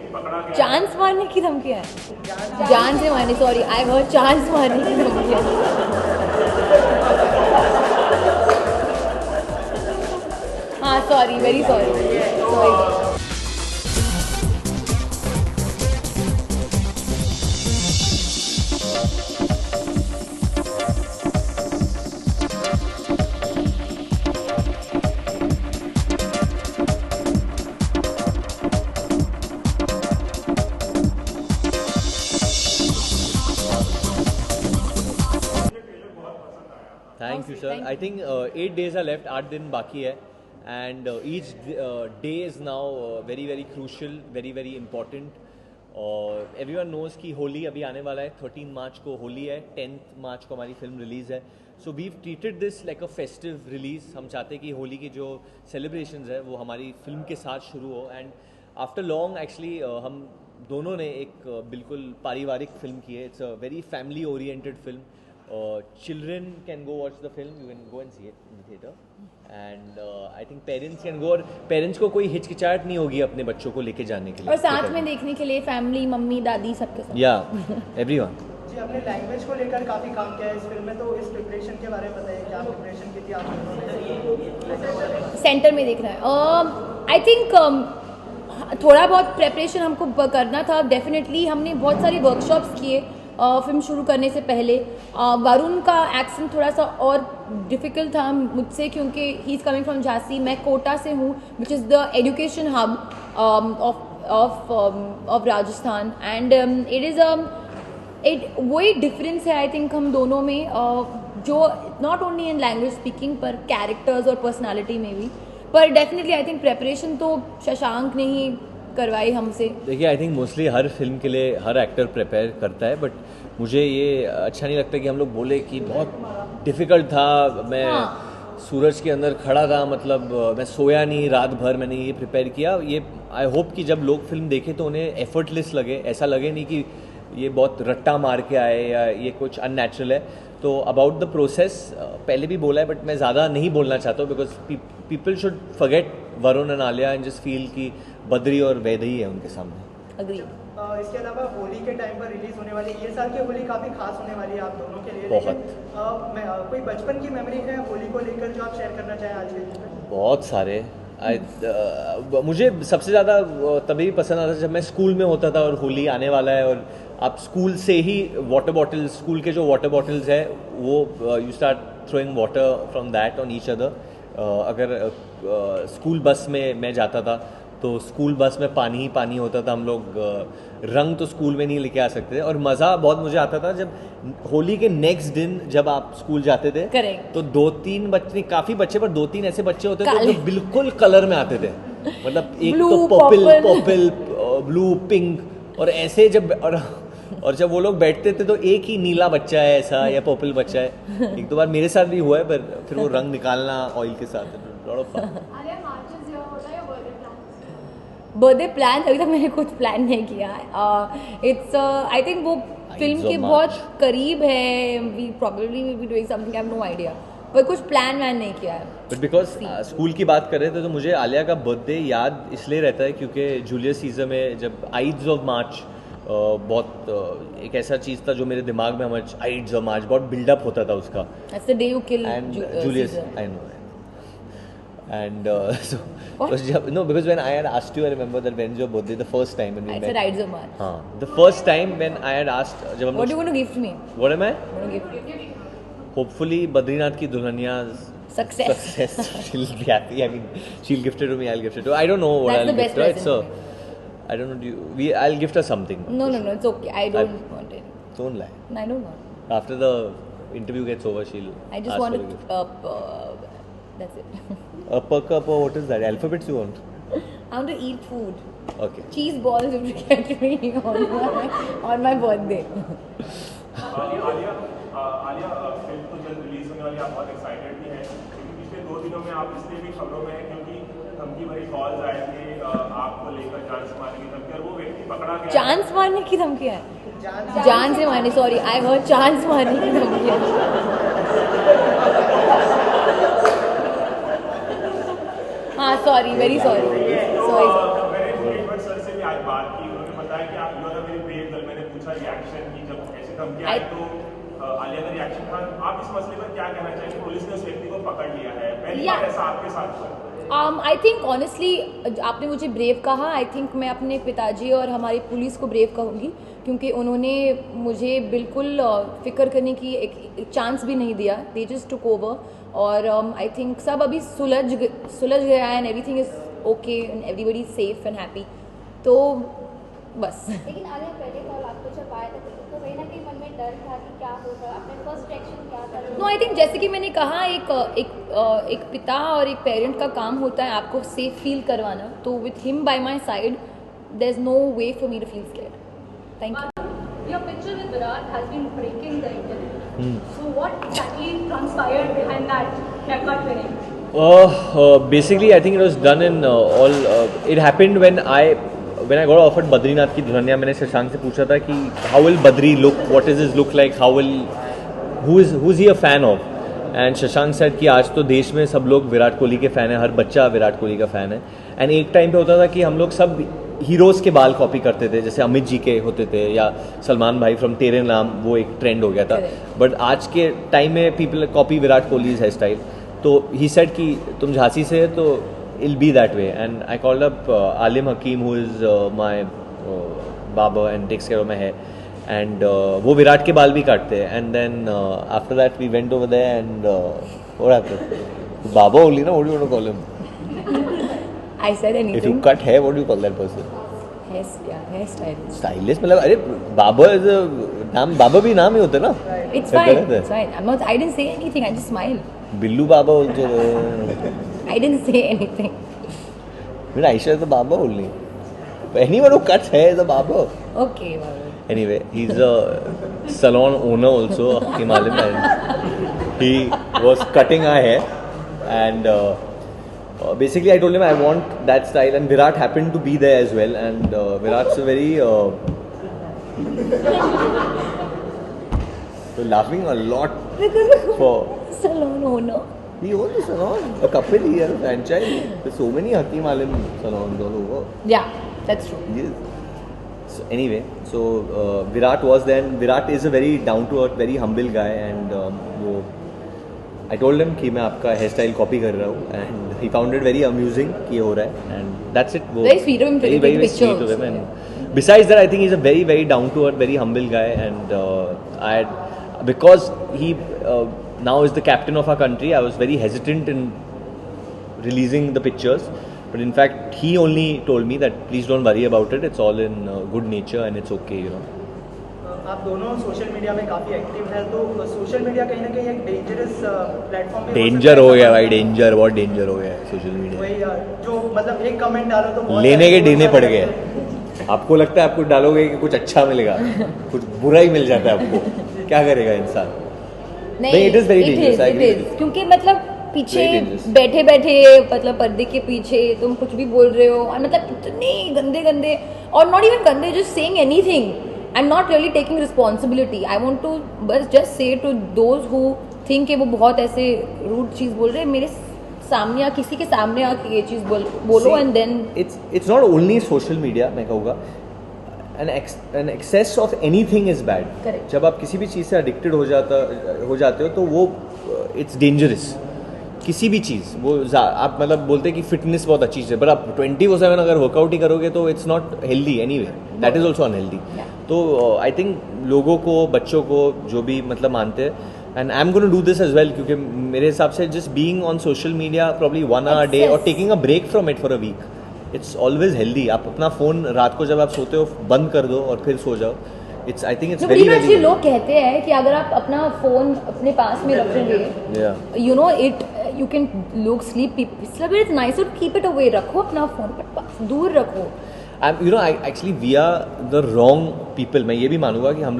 Chance मारने की धमकी है, जान से मारने, सॉरी आई हर्ड चांस मारने की धमकी है। हाँ sorry, very sorry, sorry. Thank you sir. I think 8 days are left, 8 दिन बाकी है, and each day is now very very crucial, very very important. और एवरीवन नोज़ कि होली अभी आने वाला है, 13 मार्च को होली है, 10 मार्च को हमारी फिल्म रिलीज़ है। So we treated this like a festive release. हम चाहते हैं कि होली की जो सेलिब्रेशंस है वो हमारी फिल्म के साथ शुरू हो। एंड आफ्टर लॉन्ग एक्चुअली हम दोनों ने एक बिल्कुल पारिवारिक फिल्म की है। It's a very family oriented film. Children can go watch the film, you can go and see it in the theater, and I think parents can go, और parents को कोई हिचकिचाहट नहीं होगी अपने बच्चों को लेके जाने के लिए, और साथ में देखने के लिए फैमिली, मम्मी दादी सबके साथ। या एवरीवन। जी, आपने लैंग्वेज को लेकर काफ़ी काम किया है इस फिल्म में, तो इस प्रिपरेशन के बारे में बताइए, क्या प्रिपरेशन की थी आप लोगों ने? सेंटर में देख रहा है। आई थिंक थोड़ा बहुत प्रेपरेशन हमको करना था। डेफिनेटली हमने बहुत सारे वर्कशॉप्स किए फिल्म शुरू करने से पहले। वरुण का एक्सेंट थोड़ा सा और डिफ़िकल्ट था मुझसे, क्योंकि he is coming from Jhansi, मैं कोटा से हूँ, which is the education hub of Rajasthan. And it is वही डिफरेंस है आई थिंक हम दोनों में, जो not only in language speaking पर कैरेक्टर्स और पर्सनालिटी में भी। पर डेफिनेटली आई थिंक प्रेपरेशन तो शशांक ने ही करवाई हमसे। देखिए, I think mostly her film के लिए हर एक्टर प्रिपेयर करता है, बट मुझे ये अच्छा नहीं लगता कि हम लोग बोले कि बहुत डिफ़िकल्ट था। मैं सूरज के अंदर खड़ा था, मतलब मैं सोया नहीं रात भर, मैंने ये प्रिपेयर किया। ये आई होप कि जब लोग फिल्म देखें तो उन्हें एफर्टलेस लगे, ऐसा लगे नहीं कि ये बहुत रट्टा मार के आए या ये कुछ अननेचुरल है। तो अबाउट द प्रोसेस पहले भी बोला है, बट मैं ज़्यादा नहीं बोलना चाहता हूँ, because people should forget Varun and Alia and just feel कि बद्री और वैदेही है उनके सामने। अग्री। इसके अलावा होली के टाइम पर रिलीज होने वाली ये साल की होली काफ़ी खास होने वाली है आप दोनों के लिए। बहुत। कोई बचपन की मेमोरी है होली को लेकर जो आप शेयर करना चाहें आज के दिन में? बहुत सारे। मुझे सबसे ज़्यादा तभी पसंद आता जब मैं स्कूल में होता था और होली आने वाला है, और आप स्कूल से ही वाटर बॉटल्स, स्कूल के जो वाटर बॉटल्स है वो you start throwing water from that on each other. अगर स्कूल बस में मैं जाता था तो स्कूल बस में पानी ही पानी होता था। हम लोग रंग तो स्कूल में नहीं लेके आ सकते थे, और मज़ा बहुत मुझे आता था जब होली के नेक्स्ट दिन जब आप स्कूल जाते थे। Correct. तो 2-3 बच्चे, काफ़ी बच्चे, पर 2-3 ऐसे बच्चे होते थे जो बिल्कुल कलर में आते थे। मतलब एक Blue, तो पर्पल, ब्लू, पिंक, और ऐसे जब और जब वो लोग बैठते थे तो एक ही नीला बच्चा है ऐसा या पर्पल बच्चा है। एक दो बार मेरे साथ भी हुआ है, पर फिर वो रंग निकालना ऑयल के साथ, lot of fun. Birthday plan अभी तक मैंने कुछ प्लान नहीं किया। इट्स आई थिंक वो फिल्म के बहुत करीब है। We probably will be doing something, I have no idea, पर कुछ प्लान वैन नहीं किया है। बट बिकॉज स्कूल की बात कर रहे थे तो मुझे आलिया का बर्थडे याद इसलिए रहता है क्योंकि जूलियस सीजर में जब आइड्स ऑफ मार्च बहुत एक ऐसा चीज़ था जो मेरे दिमाग में हमारे आइड्स ऑफ मार्च बहुत बिल्डअप होता था उसका। That's the day you kill Julius, Caesar. I know. And so no, because when I had asked you, I remember that when's your birthday the first time when we I met. said Ides of March. हाँ, the first time when I had asked, जब हम What are you लोग, going to gift me? what am I? What are you going to gift me? Hopefully Badrinath की दुल्हनिया's Success. She'll be happy. I mean, she'll gift it to me. I'll gift it to her. I don't know what That's I'll the best gift her. It's present I don't know. I'll gift her something. No, it's okay. I don't want it. Don't lie. I don't want. After the interview gets over, she'll I just ask want for a gift. That's it. Upper cup or what is that? Alphabets you want? I want to eat food. Okay. Cheese balls if you get me on my birthday. Alia film तो जल्द release होने वाली, आप बहुत excited भी हैं, लेकिन पिछले 2 दिनों में आप इसलिए भी खबरों में हैं क्योंकि धमकी भरी कॉल्स आए थे आपको लेकर चांस मारने की धमकी, और वो व्यक्ति पकड़ा गया। चांस मारने की धमकी है, जान से मारने, सॉरी आई हर्ड चांस मारने की धमकी है। हाँ सॉरी, वेरी सॉरी, सॉरी। मैंने सर से भी आज बात की, उन्होंने बताया कि आप you are a very brave girl. मैंने पूछा रिएक्शन की, जब ऐसे धमकी आई तो आलिया का रिएक्शन था। आप इस मसले पर क्या कहना चाहेंगे? पुलिस ने उस व्यक्ति को पकड़ लिया है, पहली बार ऐसा आपके साथ हुआ? आई थिंक ऑनेस्टली आपने मुझे ब्रेव कहा, आई थिंक मैं अपने पिताजी और हमारी पुलिस को ब्रेव कहूँगी, क्योंकि उन्होंने मुझे बिल्कुल फिक्र करने की एक चांस भी नहीं दिया। दे जस्ट टुक ओवर, और आई थिंक सब अभी सुलझ गया है and everything is okay and everybody is safe and happy. तो बस। लेकिन आलिया पहले कॉल आपको जब आया था तो कहीं ना कहीं मन में डर था कि क्या होगा, आपने फर्स्ट रिएक्शन क्या था? नो, आई थिंक जैसे कि मैंने कहा, एक पिता और एक पेरेंट का काम होता है आपको सेफ फील करवाना। तो with him by my side there is no way for me to feel scared. Thank you. Your picture with Virat has been breaking the internet. So what exactly transpired behind that haircut winning? Basically, I think it was done in it happened when I got offered Badrinath की दुल्हनिया। मैंने शशांक से पूछा था कि how will Badri look, what is his look like, who's he a fan of? And Shashank said कि आज तो देश में सब लोग विराट कोहली के फ़ैन हैं, हर बच्चा विराट कोहली का फ़ैन है। एंड एक टाइम पे होता था कि हम लोग सब हीरोज़ के बाल कॉपी करते थे, जैसे अमित जी के होते थे या सलमान भाई फ्रॉम तेरे नाम, वो एक ट्रेंड हो गया था। बट आज के टाइम में people copy Virat Kohli's hair style. तो ही सेड कि तुम झांसी से है तो I'll be that way. And I called up Alim Hakim who is my बाबा and takes care of my hair, and वो विराट के बाल भी काटते हैं। And then after that we went over there and what happened? बाबा ओनली ना, what do you want to call him? I said If you anything. cut hair, what do you call that person? Hairstyle. Stylist मतलब अरे बाबा is नाम, बाबा भी नाम ही होता है ना। It's क्या fine. गलत है? It's fine. I didn't say anything. I just smiled. Billu बाबा बोलते हैं। I didn't say anything. फिर आयशा तो बाबा बोलनी। Anyone who cuts hair is a barber. Okay, well. Anyway, he's a salon owner also, Himalayam, and he was cutting our hair, and basically I told him I want that style, and Virat happened to be there as well, and Virat's a very so laughing a lot for Salon owner. he owns a salon, a couple he has a franchise. There's so many Hakim Alim salons all over. Yeah, that's true. Yes. So anyway, so Virat was there, and Virat is a very down to earth, very humble guy, and वो I told him कि मैं आपका hair style copy कर रहा हूँ, and he found it very amusing कि ये हो रहा है, and that's it. वो Very sweet of him to very, take very picture sweet of him, also. and besides that, I think he's a very, very down to earth, very humble guy, and because he now is the captain of our country, I was very hesitant in releasing the pictures. But in fact, he only told me that please don't worry about it. It's all in good nature and it's okay, you know. आप दोनों social media में काफ़ी active हैं, तो social media कहीं ना कहीं एक डेंजरस प्लेटफॉर्म भी डेंजर हो गया भाई, डेंजर, बहुत डेंजर हो गया है सोशल मीडिया। वही जो मतलब एक कमेंट डालो तो बहुत लेने के सारे देने लोग पड़ आ गए। जाते हैं। आपको लगता है आपको डालोगे कि कुछ अच्छा मिलेगा, कुछ बुरा ही मिल जाता है आपको। क्या करेगा इंसान? नहीं, it is very dangerous, I agree with you. क्योंकि मतलब पीछे Very dangerous. बैठे बैठे मतलब पर्दे के पीछे तुम कुछ भी बोल रहे हो, और मतलब इतने गंदे गंदे, और नॉट इवन गंदे, just saying anything. I am not really taking responsibility. I want to बस just say to those who think कि वो बहुत ऐसे रूड चीज़ बोल रहे हैं, मेरे सामने या किसी के सामने आके ये चीज़ बोलो, and then it's not only social media, मैं कहूँगा an excess of anything is bad. Correct. जब आप किसी भी चीज़ से एडिक्टेड हो जाते हो तो वो इट्स डेंजरस। किसी भी चीज़ वो आप मतलब बोलते हैं कि फिटनेस बहुत अच्छी चीज़ है, पर आप 24/7 अगर वर्कआउट ही करोगे तो it's not healthy anyway, that is also unhealthy. तो आई थिंक लोगों को, बच्चों को, जो भी मतलब मानते हैं, and I am gonna do this as well, क्योंकि मेरे हिसाब से just being on social media probably 1 hour a day और taking a break from it for a week, it's always healthy. आप अपना फ़ोन रात को जब आप सोते हो बंद कर दो और फिर सो जाओ। It's I think it's very actually लोग कहते हैं कि अगर आप अपना फोन अपने पास में रखोगे, you know it, you can लोग sleep, it's nice to keep it away, रखो अपना फोन दूर रखो। You know actually we are the wrong people. मैं ये भी मानूंगा कि हम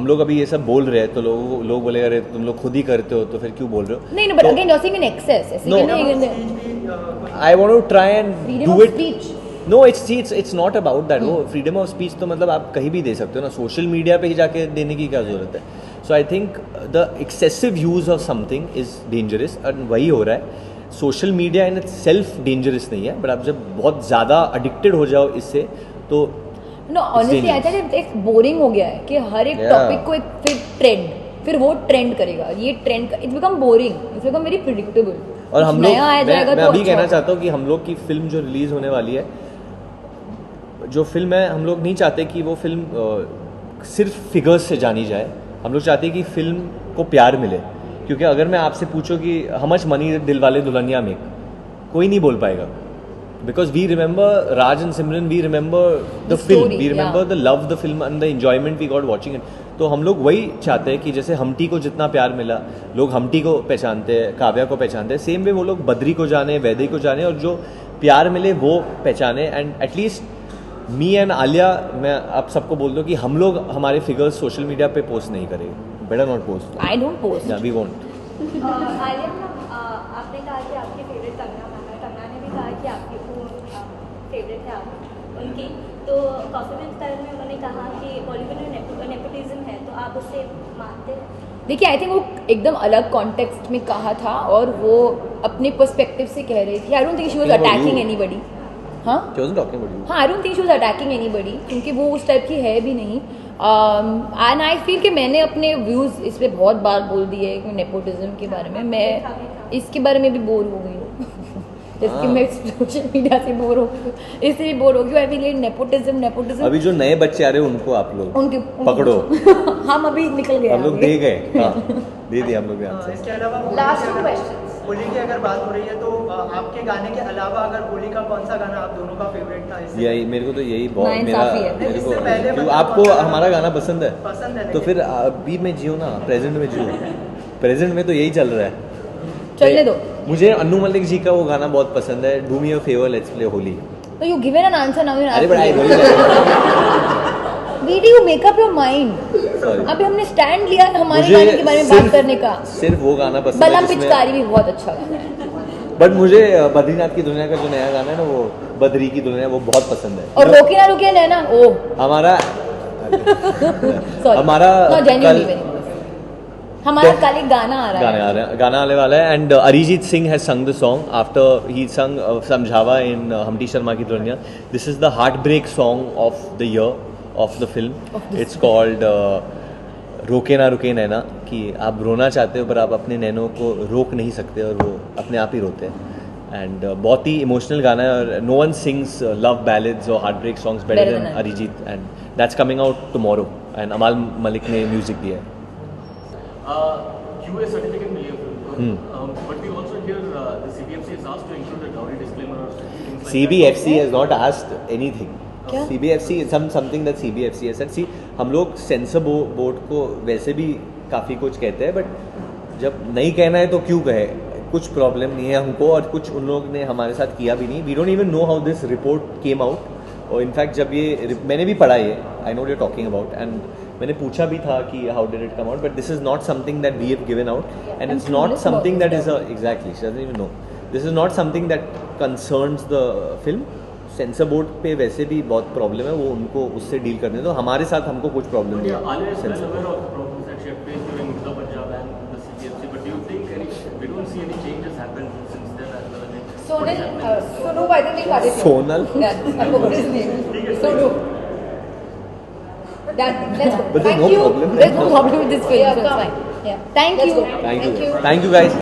लोग अभी ये सब बोल रहे हैं तो लोग बोलेगा अरे तुम लोग खुद ही करते हो तो फिर क्यों बोल रहे हो? नहीं, but again you are saying in excess, ऐसे No. नहीं, I want to try and freedom do of it. Speech. No, it's not about that. वो फ्रीडम ऑफ स्पीच तो मतलब आप कहीं भी दे सकते हो ना, सोशल मीडिया पे ही जाके देने की क्या जरूरत है? So I think the excessive use of something is dangerous, और वही हो रहा है। Social media in itself dangerous नहीं है, बट आप जब बहुत ज़्यादा एडिक्टेड हो जाओ इससे तो नो ऑनेस्टली आई थिंक एक बोरिंग हो गया है कि हर एक Yeah. टॉपिक को एक फिर वो ट्रेंड करेगा, ये trend it's become boring, it's become very predictable. और हम लोग नया आ जाएगा मैं तो अभी अच्छा कहना होगा। चाहता हूँ कि हम लोग की फिल्म जो रिलीज होने वाली है, जो फिल्म है, हम लोग नहीं चाहते कि वो फिल्म सिर्फ फिगर्स से जानी जाए। हम लोग चाहते हैं कि फिल्म को प्यार मिले, क्योंकि अगर मैं आपसे पूछूं कि how much money Dilwale Dulhania make, कोई नहीं बोल पाएगा, because we remember Raj and Simran, we remember the The film, story, we remember yeah. The love the film and the enjoyment we got watching it. तो हम लोग वही चाहते हैं कि जैसे हमटी को जितना प्यार मिला, लोग हमटी को पहचानते हैं, काव्या को पहचानते हैं, सेम वे वो लोग बद्री को जाने, वैदे को जाने, और जो प्यार मिले वो पहचाने। And at least me and Alia, मैं आप सबको बोल दूं कि हम लोग हमारे फिगर्स सोशल मीडिया पे पोस्ट नहीं करेंगे, better not post, I don't post. We won't. Alia ma'am, आपने कहा कि आपकी फेवरेट कंगना मैम है, कंगना ने भी कहा कि आपकी फेवरेट है आप उनकी, तो कॉफी में स्टाइल में उन्होंने कहा कि बॉलीवुड में नेपोटिज्म है, तो आप उसे मानते हैं? देखिए आई थिंक वो एकदम अलग कॉन्टेक्स्ट में कहा था और वो अपने पर्सपेक्टिव से कह रही थी। I don't think she was attacking anybody. हाँ She wasn't talking about you. हाँ, I don't think she was attacking anybody, क्योंकि वो उस टाइप की है भी नहीं। एंड आई फील कि मैंने अपने व्यूज़ इस पर बहुत बार बोल दिए कि नेपोटिज्म के बारे में, मैं इसके बारे में भी बोर हो गई हूँ जैसे कि मैं सोशल मीडिया से बोर हो गई हूँ, इसलिए बोर हो गई हूँ। आई फील नेपोटिज्म अभी जो नए बच्चे आ रहे हैं उनको आप लोग उनके पकड़ो। हम अभी निकल गए हम लोग आगे। दे गए, हाँ, दे दिए हम लोग यहाँ से। इसके अलावा Last two questions. होली की अगर बात हो रही है तो आपके गाने के अलावा अगर होली का कौन सा गाना आप दोनों का फेवरेट था? इससे यही मेरे को तो यही बहुत नाइंसाफी है। मेरे को इससे पहले क्यों मतलब आपको कौन सा- हमारा गाना पसंद है? पसंद है, तो लेकिन- फिर अभी में जियो ना, प्रेजेंट में जियो। प्रेजेंट में तो यही चल रहा है। चलने दो। मुझे अन्नू मलिक जी का वो गाना बहुत पसंद है, do me a favour let's play Holi. तो you given an answer now. अरे बड़ा आई बोली we do make up your mind. Sorry, अभी हमने स्टैंड लिया है हमारे गाने के बारे में बात करने का। सिर्फ वो गाना पसंद है बलम जिसमें, पिचकारी भी बहुत अच्छा गाना है। बट मुझे बद्रीनाथ की दुनिया का जो नया गाना है ना, वो बद्री की दुनिया, वो बहुत पसंद है। और रोके ना रोके नैना, ओ हमारा सॉरी, हमारा नो जेन्युइनली कल- वेरी हमारा कल एक गाना आ रहा है। गाना आने वाला है, and Arijit Singh has sung the song after he sung Samjhawan in Humpty Sharma की दुनिया। This is the heartbreak song of the year of the film. It's called Roke Na रुके नैना, कि आप रोना चाहते हो पर आप अपने नैनों को रोक नहीं सकते और वो अपने आप ही रोते हैं। एंड बहुत ही इमोशनल गाना है, और no one sings love ballads और heart break songs better Better than than Arijit, and that's coming out tomorrow, and Amaal Malik ने म्यूजिक दिया है। QA certificate मिली है फिल्म को, but we also hear the CBFC is asked to include a dowry disclaimer or things like that. CBFC has not asked anything. क्या? CBFC is something that CBFC has said. See, हम लोग sensor board को वैसे भी काफ़ी कुछ कहते हैं, बट जब नहीं कहना है तो क्यों कहे? कुछ प्रॉब्लम नहीं है हमको, और कुछ उन लोग ने हमारे साथ किया भी नहीं। We don't even know how this report came out. और इनफैक्ट जब ये मैंने भी पढ़ा ये, I know you're talking about, and मैंने पूछा भी था कि how did it come out, but this is not something that we have given out, and it's not something that is exactly, she doesn't even know, this is not something that concerns the film. Censor board पे वैसे भी बहुत problem है, वो उनको उससे deal करने दो, हमारे साथ हमको कुछ प्रॉब्लम But नहीं yeah, Alia is well है। aware of the problems that she had faced during Murda Punjab and the CBFC, but do you think we don't see any changes happen since then as well? I mean, what is happening? Sonu, I think we cut it. Sonal, Yeah, I forgot his name. Sonu. That, let's go. But there's Thank no you. problem. There's no problem with this film, so it's fine. Yeah. Thank you. Thank you guys.